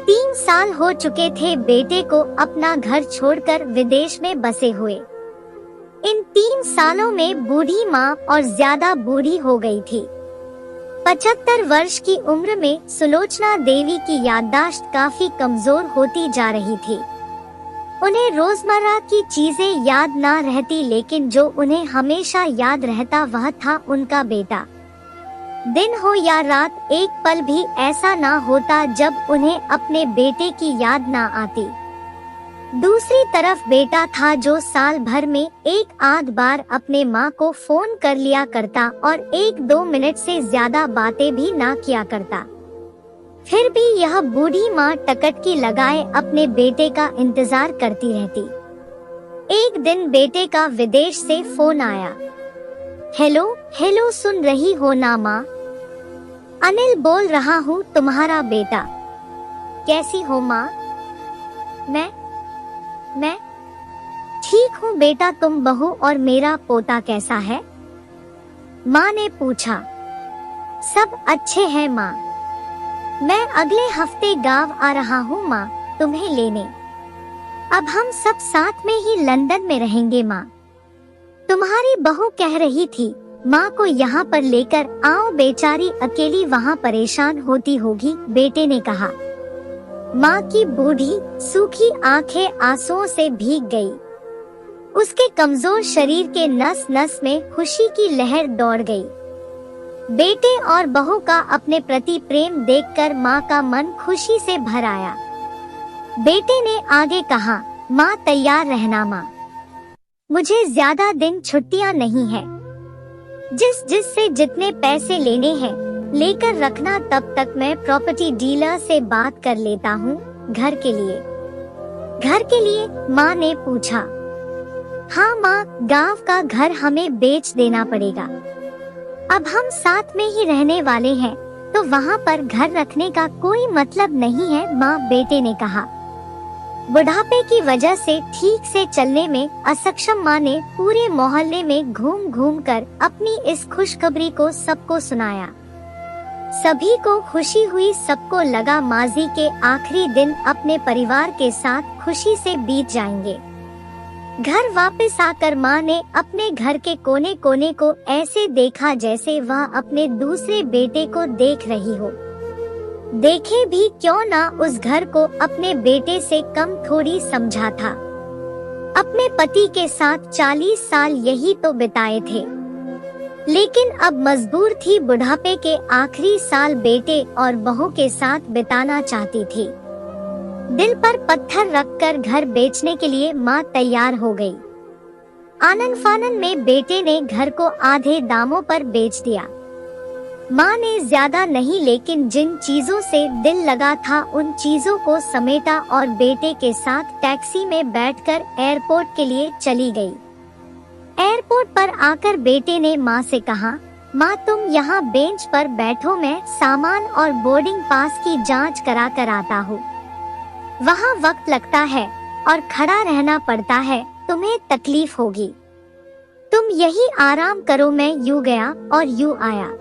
3 साल हो चुके थे बेटे को अपना घर छोड़कर विदेश में बसे हुए। इन 3 सालों में बूढ़ी माँ और ज्यादा बूढ़ी हो गई थी। 75 वर्ष की उम्र में सुलोचना देवी की याददाश्त काफी कमजोर होती जा रही थी। उन्हें रोजमर्रा की चीजें याद ना रहती, लेकिन जो उन्हें हमेशा याद रहता वह था उनका बेटा। दिन हो या रात, एक पल भी ऐसा ना होता जब उन्हें अपने बेटे की याद ना आती। दूसरी तरफ बेटा था जो साल भर में एक आध बार अपने माँ को फोन कर लिया करता और 1-2 मिनट से ज्यादा बातें भी ना किया करता। फिर भी यह बूढ़ी माँ टकटकी लगाए अपने बेटे का इंतजार करती रहती। एक दिन बेटे का विदेश से फोन आया। हेलो हेलो, सुन रही हो ना माँ? अनिल बोल रहा हूँ, तुम्हारा बेटा। कैसी हो माँ? मैं ठीक हूँ बेटा, तुम बहू और मेरा पोता कैसा है? माँ ने पूछा। सब अच्छे हैं माँ। मैं अगले हफ्ते गांव आ रहा हूँ माँ, तुम्हें लेने। अब हम सब साथ में ही लंदन में रहेंगे माँ। तुम्हारी बहू कह रही थी माँ को यहाँ पर लेकर आओ, बेचारी अकेली वहाँ परेशान होती होगी, बेटे ने कहा। माँ की बूढ़ी सूखी आंखें आंसुओं से भीग गई। उसके कमजोर शरीर के नस नस में खुशी की लहर दौड़ गई। बेटे और बहू का अपने प्रति प्रेम देखकर माँ का मन खुशी से भर आया। बेटे ने आगे कहा, माँ तैयार रहना माँ, मुझे ज्यादा दिन छुट्टियाँ नहीं है। जिससे जितने पैसे लेने हैं लेकर रखना, तब तक मैं प्रॉपर्टी डीलर से बात कर लेता हूँ। घर के लिए माँ ने पूछा। हाँ माँ, गांव का घर हमें बेच देना पड़ेगा। अब हम साथ में ही रहने वाले हैं, तो वहाँ पर घर रखने का कोई मतलब नहीं है माँ, बेटे ने कहा। बुढ़ापे की वजह से ठीक से चलने में असक्षम माँ ने पूरे मोहल्ले में घूम घूम कर अपनी इस खुशखबरी को सबको सुनाया। सभी को खुशी हुई, सबको लगा माजी के आखिरी दिन अपने परिवार के साथ खुशी से बीत जाएंगे। घर वापस आकर माँ ने अपने घर के कोने कोने को ऐसे देखा जैसे वह अपने दूसरे बेटे को देख रही हो। देखे भी क्यों ना, उस घर को अपने बेटे से कम थोड़ी समझा था। अपने पति के साथ 40 साल यही तो बिताए थे, लेकिन अब मजबूर थी बुढ़ापे के आखिरी साल बेटे और बहू के साथ बिताना चाहती थी। दिल पर पत्थर रखकर घर बेचने के लिए माँ तैयार हो गई। आनन फानन में बेटे ने घर को आधे दामों पर बेच दिया। माँ ने ज्यादा नहीं, लेकिन जिन चीजों से दिल लगा था उन चीजों को समेटा और बेटे के साथ टैक्सी में बैठकर एयरपोर्ट के लिए चली गई। एयरपोर्ट पर आकर बेटे ने माँ से कहा, माँ तुम यहाँ बेंच पर बैठो, मैं सामान और बोर्डिंग पास की जांच करा कर आता हूँ। वहाँ वक्त लगता है और खड़ा रहना पड़ता है, तुम्हें तकलीफ होगी। तुम यही आराम करो। मैं यूँ गया और यूँ आया।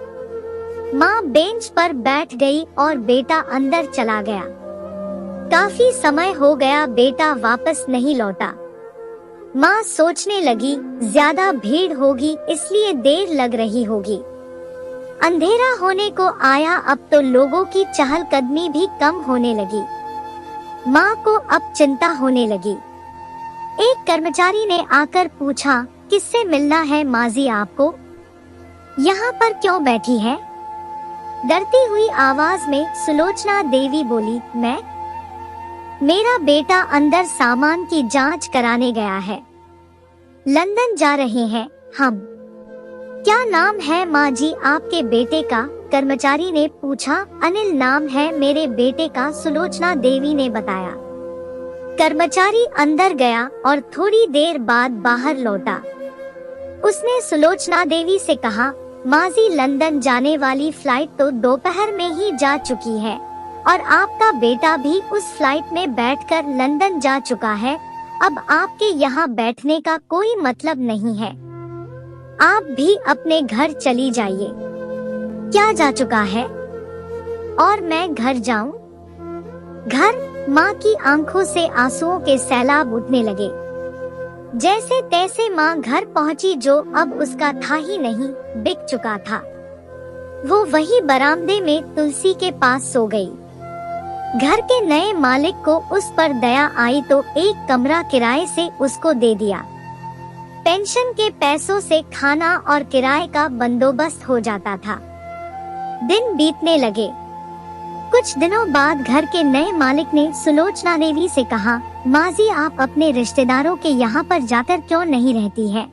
माँ बेंच पर बैठ गई और बेटा अंदर चला गया। काफी समय हो गया, बेटा वापस नहीं लौटा। माँ सोचने लगी, ज्यादा भीड़ होगी इसलिए देर लग रही होगी। अंधेरा होने को आया, अब तो लोगों की चहलकदमी भी कम होने लगी। माँ को अब चिंता होने लगी। एक कर्मचारी ने आकर पूछा, किससे मिलना है माजी आपको? यहाँ पर क्यों बैठी है? डरती हुई आवाज में सुलोचना देवी बोली, मेरा बेटा अंदर सामान की जांच कराने गया है। लंदन जा रहे हैं हम। क्या नाम है माँ जी आपके बेटे का? कर्मचारी ने पूछा। अनिल नाम है मेरे बेटे का, सुलोचना देवी ने बताया। कर्मचारी अंदर गया और थोड़ी देर बाद बाहर लौटा। उसने सुलोचना देवी से कहा, माजी लंदन जाने वाली फ्लाइट तो दोपहर में ही जा चुकी है और आपका बेटा भी उस फ्लाइट में बैठकर लंदन जा चुका है। अब आपके यहाँ बैठने का कोई मतलब नहीं है। आप भी अपने घर चली जाइए। क्या जा चुका है और मैं घर जाऊं? घर, माँ की आंखों से आंसुओं के सैलाब उठने लगे। जैसे तैसे माँ घर पहुँची, जो अब उसका था ही नहीं, बिक चुका था। वो वही बरामदे में तुलसी के पास सो गई। घर के नए मालिक को उस पर दया आई तो एक कमरा किराए से उसको दे दिया। पेंशन के पैसों से खाना और किराए का बंदोबस्त हो जाता था। दिन बीतने लगे। कुछ दिनों बाद घर के नए मालिक ने सुलोचना देवी से कहा, माजी आप अपने रिश्तेदारों के यहाँ पर जाकर क्यों नहीं रहती है?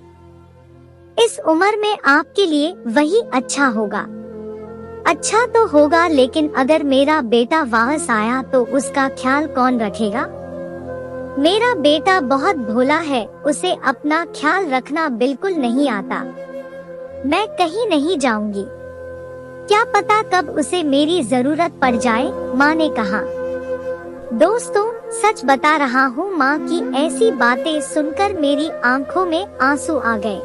इस उम्र में आपके लिए वही अच्छा होगा। अच्छा तो होगा, लेकिन अगर मेरा बेटा वापस आया तो उसका ख्याल कौन रखेगा? मेरा बेटा बहुत भोला है, उसे अपना ख्याल रखना बिल्कुल नहीं आता। मैं कहीं नहीं जाऊंगी, क्या पता कब उसे मेरी जरूरत पड़ जाए, माँ ने कहा। दोस्तों, सच बता रहा हूँ, माँ की ऐसी बातें सुनकर मेरी आंखों में आंसू आ गए।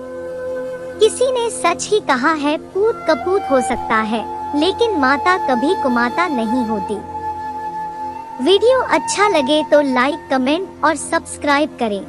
किसी ने सच ही कहा है, पूत कपूत हो सकता है, लेकिन माता कभी कुमाता नहीं होती। वीडियो अच्छा लगे तो लाइक, कमेंट और सब्सक्राइब करें।